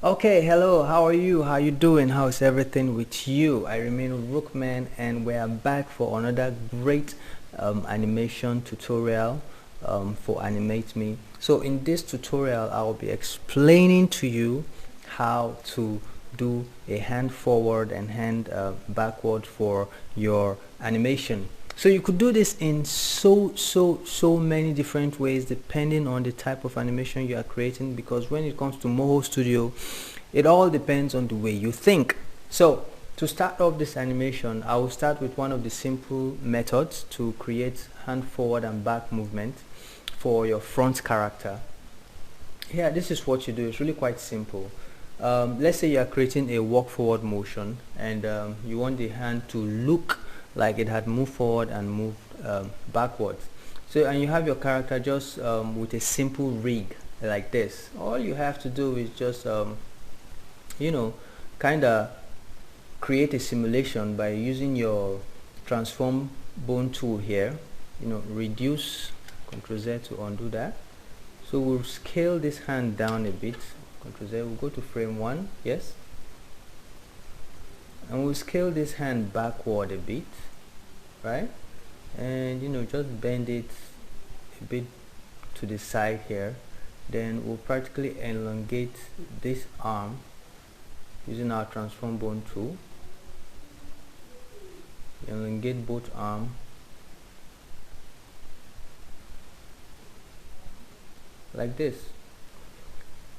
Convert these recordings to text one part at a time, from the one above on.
Okay, hello, how are you? How you doing? How's everything with you? I remain Rookman and we are back for another great animation tutorial for Animate Me. So in this tutorial, I will be explaining to you how to do a hand forward and hand backward for your animation. So you could do this in so many different ways depending on the type of animation you are creating, because when it comes to Moho Studio, it all depends on the way you think. So to start off this animation, I will start with one of the simple methods to create hand forward and back movement for your front character. Here, this is what you do. It's really quite simple. Let's say you are creating a walk forward motion and you want the hand to look like it had moved forward and moved backwards. So, and you have your character just with a simple rig like this. All you have to do is just you know, kind of create a simulation by using your transform bone tool here. Reduce, Ctrl Z to undo that. So we'll scale this hand down a bit. Ctrl Z, we'll go to frame 1, yes, and we'll scale this hand backward a bit, right? And just bend it a bit to the side here. Then we'll practically elongate this arm using our transform bone tool. Elongate both arms like this.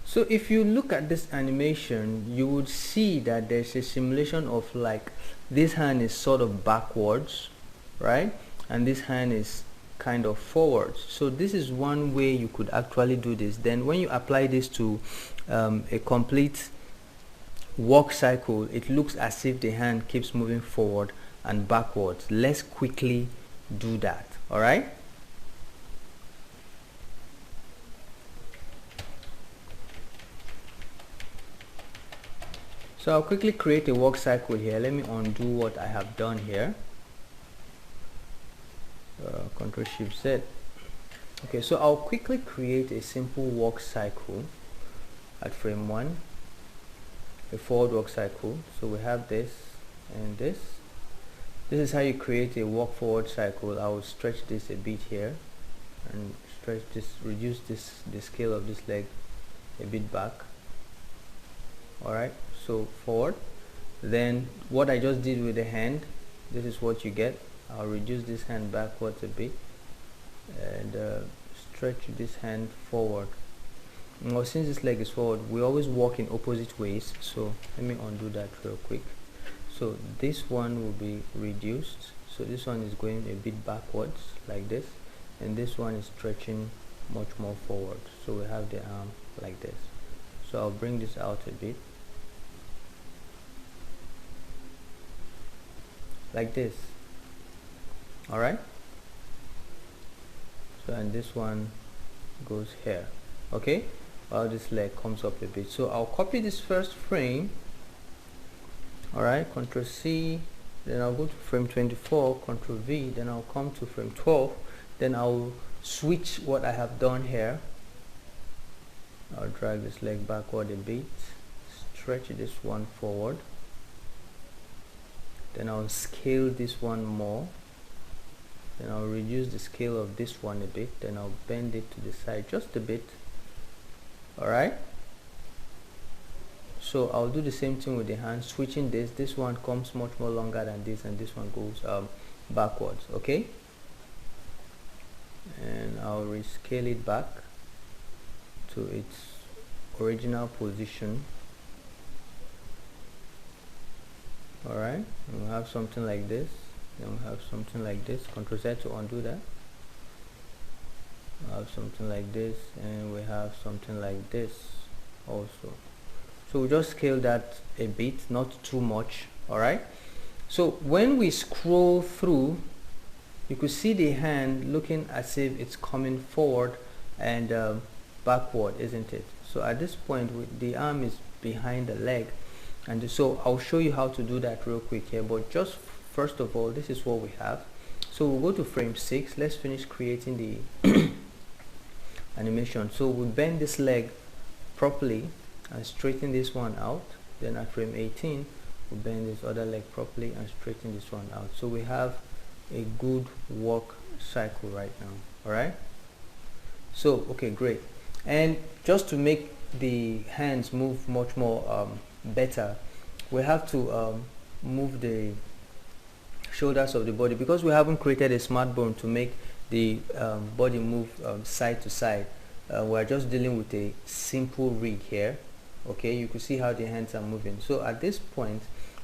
So if you look at this animation, you would see that there's a simulation of like this hand is sort of backwards, right, and this hand is kind of forwards. So this is one way you could actually do this. Then when you apply this to a complete walk cycle, it looks as if the hand keeps moving forward and backwards. Let's quickly do that. All right. So I'll quickly create a walk cycle here. Let me undo what I have done here. Ctrl Shift Z. Okay, so I'll quickly create a simple walk cycle at frame 1, a forward walk cycle. So we have this and this. This is how you create a walk forward cycle. I will stretch this a bit here and stretch this, reduce the scale of this leg a bit back. Alright, so forward. Then what I just did with the hand, this is what you get. I'll reduce this hand backwards a bit and stretch this hand forward. Now since this leg is forward, we always walk in opposite ways, so let me undo that real quick. So this one will be reduced, so this one is going a bit backwards like this, and this one is stretching much more forward. So we have the arm like this. So I'll bring this out a bit like this. Alright, so and this one goes here. Okay, while this leg comes up a bit. So I'll copy this first frame. Alright, Ctrl C, then I'll go to frame 24, Ctrl V, then I'll come to frame 12, then I'll switch what I have done here. I'll drag this leg backward a bit, stretch this one forward, then I'll scale this one more, then I'll reduce the scale of this one a bit, then I'll bend it to the side just a bit. Alright, so I'll do the same thing with the hand, switching this one comes much more longer than this, and this one goes backwards. Okay, and I'll rescale it back to its original position. Alright, we'll have something like this, then we'll have something like this. Ctrl Z to undo that. We'll have something like this, and we have something like this also. So we just scale that a bit, not too much. Alright, so when we scroll through, you could see the hand looking as if it's coming forward and backward, isn't it? So at this point, the arm is behind the leg, and so I'll show you how to do that real quick here. But just first of all, this is what we have. So we'll go to frame 6. Let's finish creating the animation. So we bend this leg properly and straighten this one out. Then at frame 18 we'll bend this other leg properly and straighten this one out. So we have a good walk cycle right now. All right, so okay, great. And just to make the hands move much more better, we have to move the shoulders of the body, because we haven't created a smart bone to make the body move side to side. We're just dealing with a simple rig here. Okay, you can see how the hands are moving. So at this point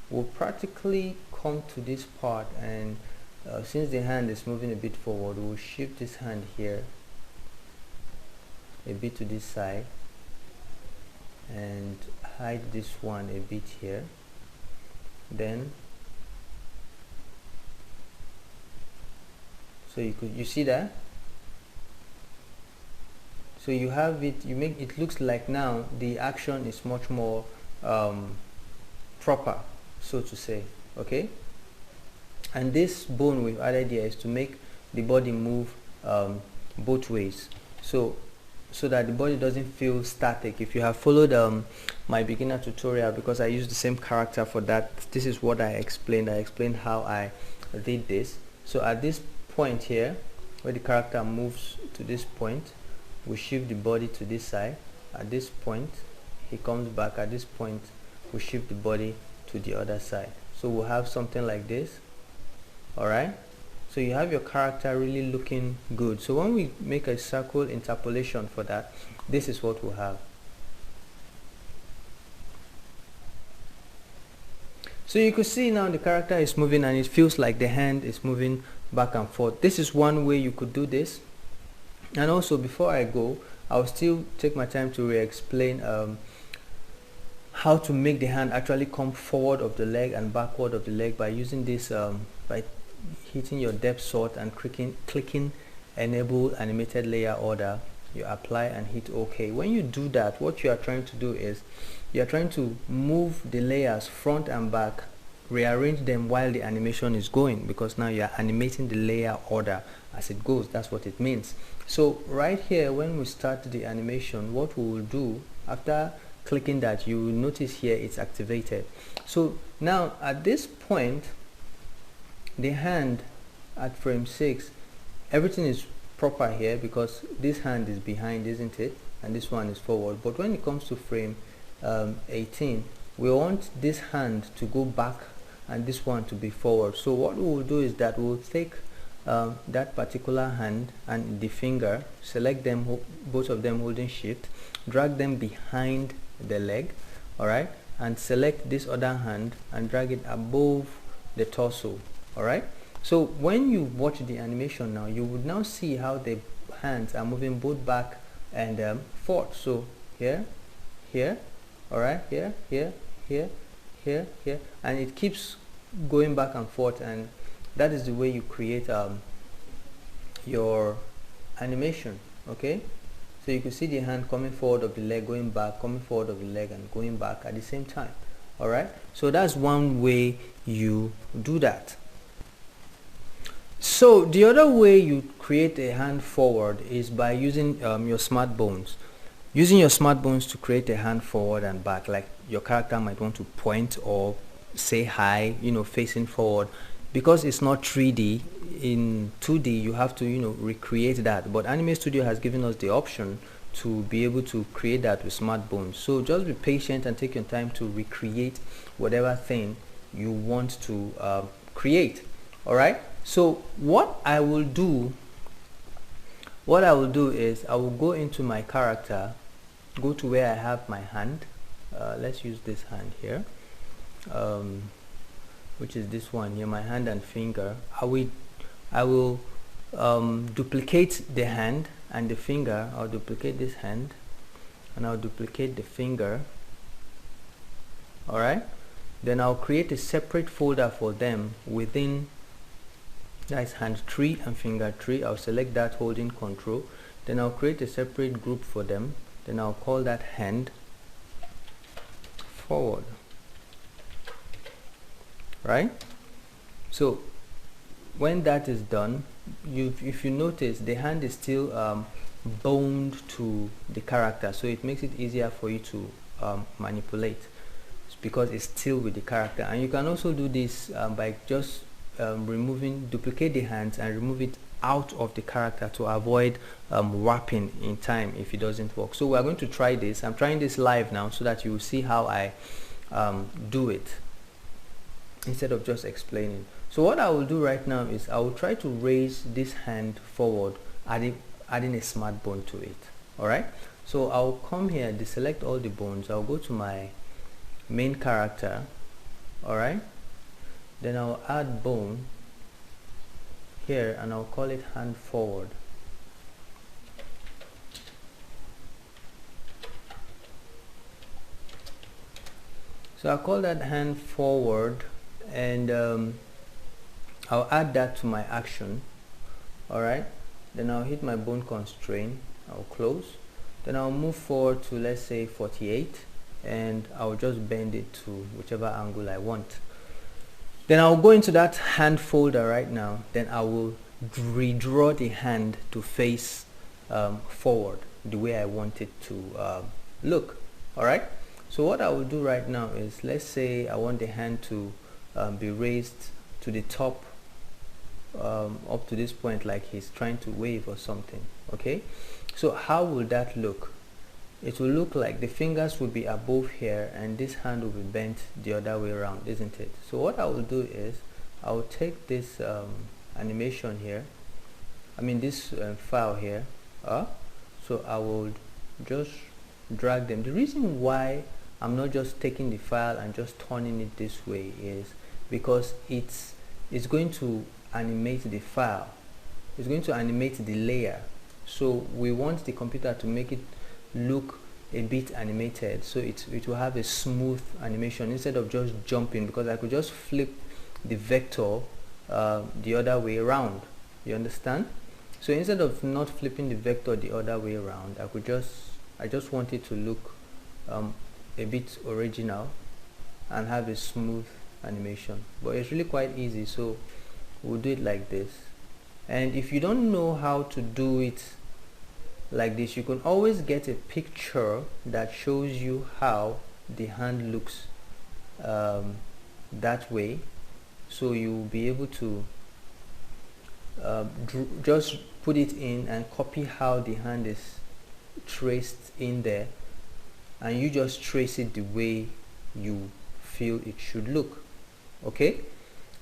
we'll practically come to this part, and since the hand is moving a bit forward, we'll shift this hand here a bit to this side and hide this one a bit here. Then so you see that, so you have it, you make it looks like now the action is much more proper, so to say. Okay, and this bone we've added here is to make the body move both ways, so that the body doesn't feel static. If you have followed my beginner tutorial, because I used the same character for that, this is what I explained. I explained how I did this. So at this point here, where the character moves to this point, we shift the body to this side. At this point he comes back. At this point we shift the body to the other side. So we'll have something like this. Alright, so you have your character really looking good. So when we make a circle interpolation for that, this is what we'll have. So you can see now the character is moving and it feels like the hand is moving back and forth. This is one way you could do this. And also, before I go, I'll still take my time to re-explain how to make the hand actually come forward of the leg and backward of the leg by using this, by hitting your depth sort and clicking enable animated layer order. You apply and hit OK. When you do that, what you are trying to do is you are trying to move the layers front and back, rearrange them while the animation is going, because now you are animating the layer order as it goes. That's what it means. So right here, when we start the animation, what we will do after clicking that, you will notice here it's activated. So now at this point, the hand at frame 6, everything is proper here because this hand is behind, isn't it, and this one is forward. But when it comes to frame 18, we want this hand to go back and this one to be forward. So what we will do is that we'll take that particular hand and the finger, select them, both of them holding shift, drag them behind the leg, alright, and select this other hand and drag it above the torso. Alright, so when you watch the animation now, you would now see how the hands are moving both back and forth. So here, alright, here, and it keeps going back and forth, and that is the way you create your animation. Okay, so you can see the hand coming forward of the leg, going back, coming forward of the leg, and going back at the same time. Alright, so that's one way you do that. So the other way you create a hand forward is by using your smart bones. Using your smart bones to create a hand forward and back, like your character might want to point or say hi, you know, facing forward. Because it's not 3D, in 2D you have to, you know, recreate that. But Anime Studio has given us the option to be able to create that with smart bones. So just be patient and take your time to recreate whatever thing you want to create. Alright, so what I will do is I will go into my character, go to where I have my hand. Let's use this hand here, which is this one here, my hand and finger. I will duplicate the hand and the finger. I'll duplicate this hand and I'll duplicate the finger. Alright, then I'll create a separate folder for them within, that's hand 3 and finger 3. I'll select that holding control, then I'll create a separate group for them, then I'll call that hand forward. Right, so when that is done, if you notice, the hand is still bound to the character, so it makes it easier for you to manipulate. It's because it's still with the character. And you can also do this by just duplicate the hands and remove it out of the character to avoid warping in time if it doesn't work. So we're going to try this. I'm trying this live now so that you will see how I do it instead of just explaining. So what I will do right now is I will try to raise this hand forward, adding a smart bone to it. Alright, so I'll come here, deselect all the bones. I'll go to my main character. Alright, then I'll add bone here and I'll call it hand forward. So I'll call that hand forward, and I'll add that to my action. Alright, then I'll hit my bone constraint, I'll close, then I'll move forward to, let's say, 48, and I'll just bend it to whichever angle I want. Then I'll go into that hand folder right now, then I will redraw the hand to face forward the way I want it to look. Alright, so what I will do right now is, let's say I want the hand to be raised to the top up to this point, like he's trying to wave or something. Okay, so how will that look? It will look like the fingers will be above here and this hand will be bent the other way around, isn't it? So what I will do is I will take this animation here, this file here, so I will just drag them. The reason why I'm not just taking the file and just turning it this way is because it's going to animate the file, it's going to animate the layer. So we want the computer to make it look a bit animated, so it will have a smooth animation instead of just jumping, because I could just flip the vector the other way around. You understand? So instead of not flipping the vector the other way around, I just want it to look a bit original and have a smooth animation. But it's really quite easy, so we'll do it like this. And if you don't know how to do it like this, you can always get a picture that shows you how the hand looks that way, so you'll be able to just put it in and copy how the hand is traced in there, and you just trace it the way you feel it should look. Okay,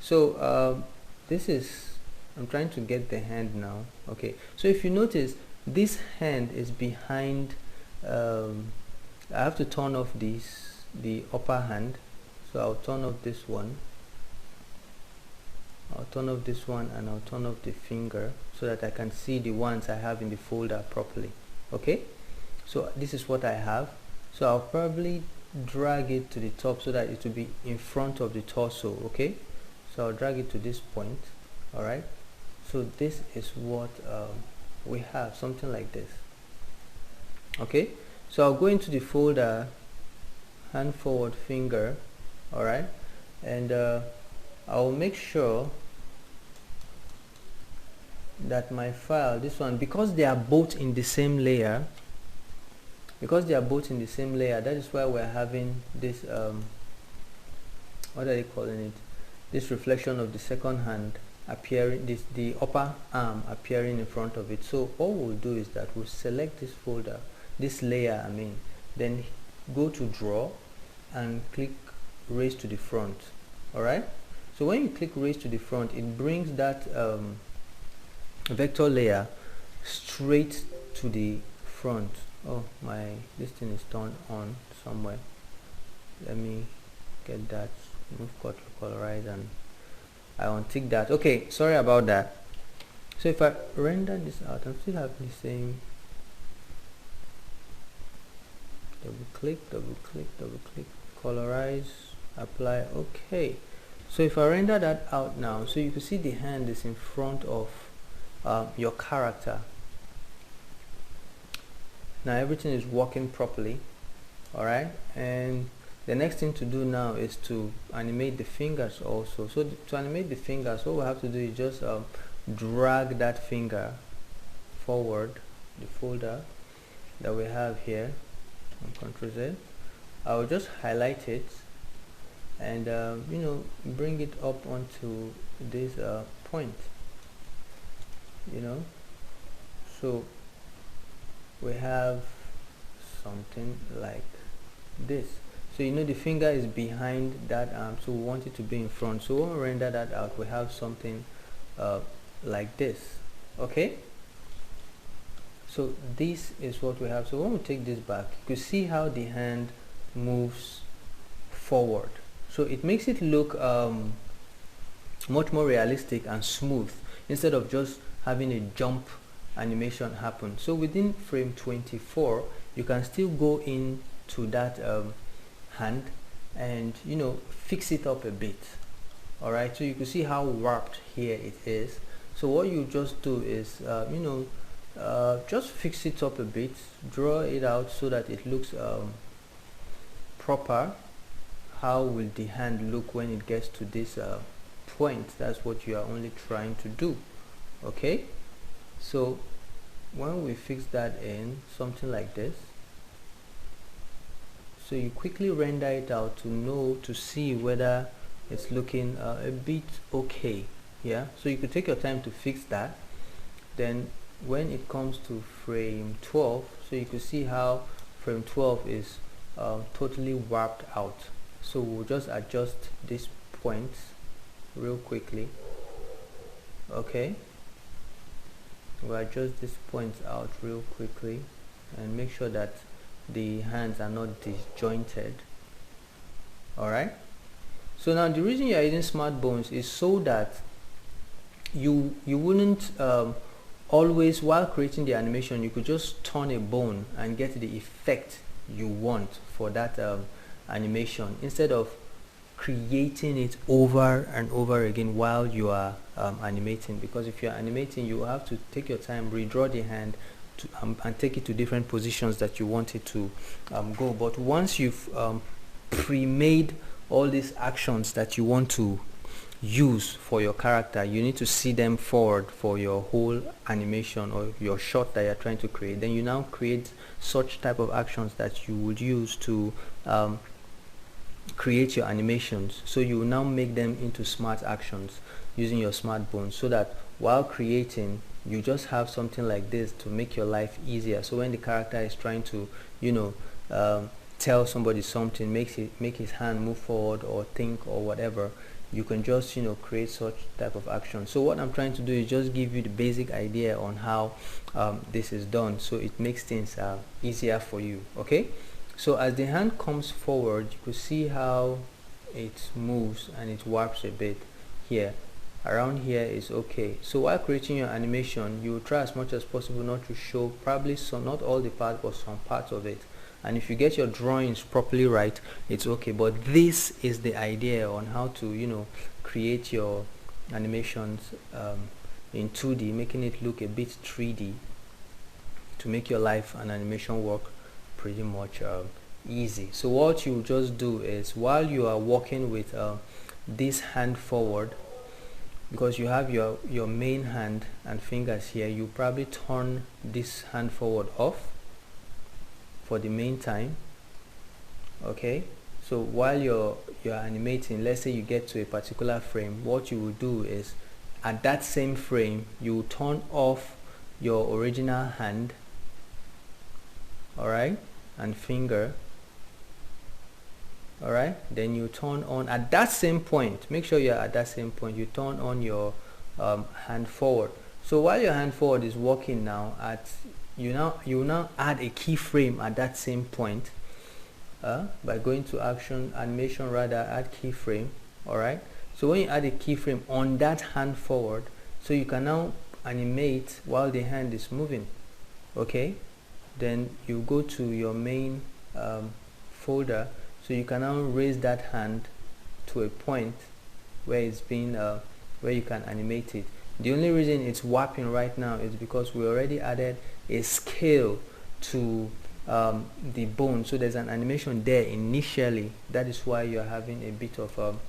so this is, I'm trying to get the hand now. Okay, so if you notice, this hand is behind, I have to turn off the upper hand, so I'll turn off this one, I'll turn off this one, and I'll turn off the finger so that I can see the ones I have in the folder properly. Okay, so this is what I have, so I'll probably drag it to the top so that it will be in front of the torso. Okay, so I'll drag it to this point. Alright, so this is what we have, something like this. Okay, so I'll go into the folder hand forward finger. Alright, and I'll make sure that my file, this one, because they are both in the same layer, that is why we're having this what are they calling it, this reflection of the second hand appearing, the upper arm appearing in front of it. So all we'll do is that we'll select this folder, this layer, then go to draw and click raise to the front. Alright, so when you click raise to the front, it brings that vector layer straight to the front. Oh, this thing is turned on somewhere. Let me get that, move colorize, and I untick that. Okay, sorry about that. So if I render this out, I'm still having the same double click, colorize, apply. Okay, so if I render that out now, so you can see the hand is in front of your character. Now everything is working properly. Alright, and the next thing to do now is to animate the fingers also. So to animate the fingers, what we have to do is just drag that finger forward, the folder that we have here, and Ctrl Z, I'll just highlight it and you know, bring it up onto this point, you know. So we have something like this. So you know the finger is behind that arm, so we want it to be in front. So when we render that out, we have something like this. Okay, so this is what we have. So when we take this back, you can see how the hand moves forward, so it makes it look much more realistic and smooth instead of just having a jump animation happen. So within frame 24 you can still go into that hand and, you know, fix it up a bit. All right, so you can see how warped here it is. So what you just do is you know, just fix it up a bit, draw it out so that it looks proper. How will the hand look when it gets to this point? That's what you are only trying to do. Okay, so when we fix that in something like this, so you quickly render it out to see whether it's looking a bit okay. Yeah, so you could take your time to fix that. Then when it comes to frame 12, so you can see how frame 12 is totally warped out. So we'll just adjust these points real quickly. Okay, we'll adjust these points out real quickly and make sure that the hands are not disjointed. All right, so now the reason you are using smart bones is so that you wouldn't always, while creating the animation, you could just turn a bone and get the effect you want for that animation, instead of creating it over and over again while you are animating. Because if you're animating, you have to take your time, redraw the hand to, and take it to different positions that you want it to go. But once you've pre-made all these actions that you want to use for your character, you need to see them forward for your whole animation or your shot that you're trying to create. Then you now create such type of actions that you would use to create your animations. So you will now make them into smart actions using your smart bones, so that while creating, you just have something like this to make your life easier. So when the character is trying to, you know, tell somebody something, make his hand move forward or think or whatever, you can just, you know, create such type of action. So what I'm trying to do is just give you the basic idea on how this is done, so it makes things easier for you. Okay, so as the hand comes forward, you could see how it moves and it warps a bit here. Around here is okay. So while creating your animation, you will try as much as possible not to show probably some, not all the parts, but some parts of it. And if you get your drawings properly right, it's okay. But this is the idea on how to, you know, create your animations in 2D, making it look a bit 3D, to make your life and animation work pretty much easy. So what you just do is, while you are working with this hand forward, because you have your main hand and fingers here, you probably turn this hand forward off for the main time. Okay, so while you're animating, let's say you get to a particular frame, what you will do is, at that same frame, you turn off your original hand, all right, and finger. All right, then you turn on at that same point, make sure you're at that same point, you turn on your hand forward. So while your hand forward is working now, you now add a keyframe at that same point by going to animation rather, add keyframe. All right, so when you add a keyframe on that hand forward, so you can now animate while the hand is moving. Okay, then you go to your main folder. So you can now raise that hand to a point where it's being where you can animate it. The only reason it's warping right now is because we already added a scale to the bone, so there's an animation there initially. That is why you're having a bit of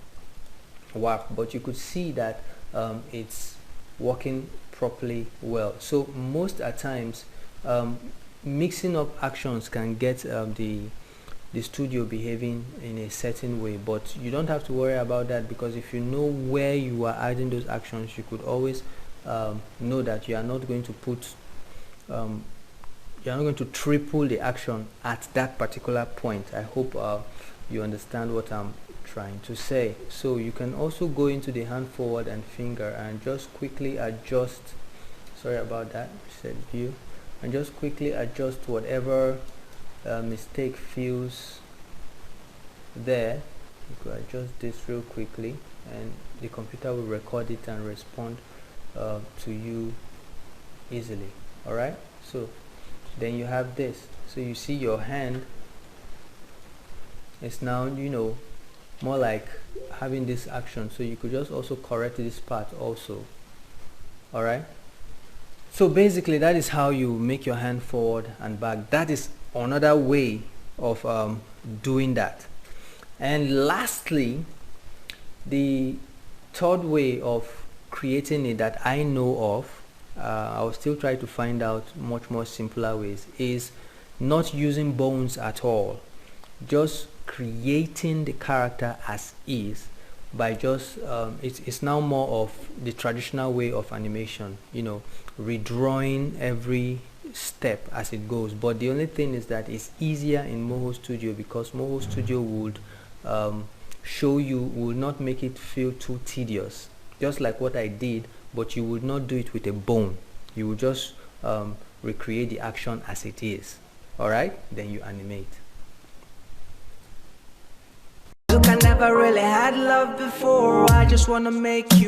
warp, but you could see that it's working properly well. So most at times mixing up actions can get the the studio behaving in a certain way. But you don't have to worry about that, because if you know where you are adding those actions, you could always know that you are not going to put you're not going to triple the action at that particular point. I hope you understand what I'm trying to say. So you can also go into the hand forward and finger and just quickly adjust, sorry about that, set view, and just quickly adjust whatever mistake feels there. You could adjust this real quickly and the computer will record it and respond to you easily. Alright, so then you have this. So you see your hand is now, you know, more like having this action. So you could just also correct this part also. Alright, so basically that is how you make your hand forward and back. That is another way of doing that. And lastly, the third way of creating it that I know of, I'll still try to find out much more simpler ways, is not using bones at all, just creating the character as is by just it's now more of the traditional way of animation, you know, redrawing every step as it goes. But the only thing is that it's easier in Moho Studio, because Moho Studio would show you, will not make it feel too tedious, just like what I did, but you would not do it with a bone. You would just recreate the action as it is. Alright, then you animate. Look, I never really had love before. I just wanna make you